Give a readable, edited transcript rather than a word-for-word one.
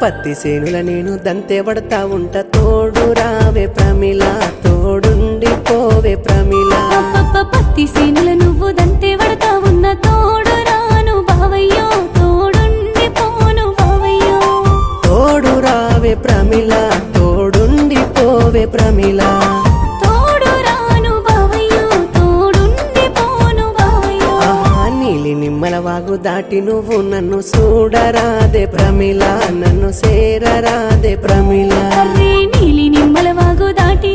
పత్తి సేనుల నేను దంతే పడతా ఉంట తోడు రావే ప్రమిళ తోడుండి పోవే ప్రమిళ పత్తి సేనుల నువ్వు దంతే పడతా ఉన్న తోడు రాను బావయ్యో తోడుండి పోను బావయ్యో తోడు రావే ప్రమిళ తోడుండి పోవే ప్రమిళ తోడు రాను బావయ్యో తోడుండి పోను బావయ్యో నీలి నిమ్మల వాగు దాటి నువ్వు నన్ను చూడరాదే ప్రమిళ నన్ను చేరరాదే ప్రమిళ నీలి నిమ్మల వాగు దాటి